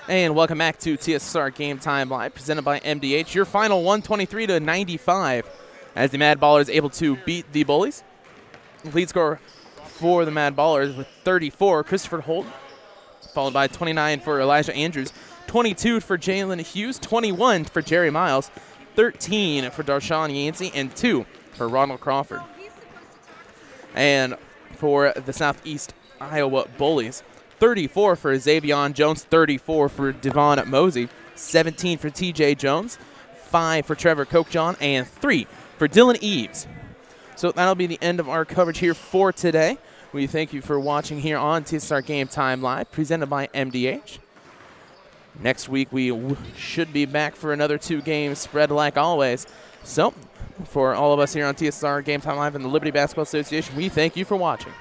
And welcome back to TSSR Game Time Live, presented by MDH. Your final 123 to 95 as the Mad Ballers able to beat the Bullies. Lead scorer for the Mad Ballers with 34, Christopher Holt, followed by 29 for Elijah Andrews, 22 for Jalen Hughes, 21 for Jerry Miles, 13 for Darshawn Yancey, and 2 for Ronald Crawford. And for the Southeast Iowa Bullies, 34 for Xavion Jones, 34 for Devon Mosey, 17 for TJ Jones, 5 for Trevor Kochjohn, and 3 for Dylan Eves. So that'll be the end of our coverage here for today. We thank you for watching here on TSSR Game Time Live, presented by MDH. Next week we should be back for another 2-game spread like always. So for all of us here on TSSR Game Time Live and the Liberty Basketball Association, we thank you for watching.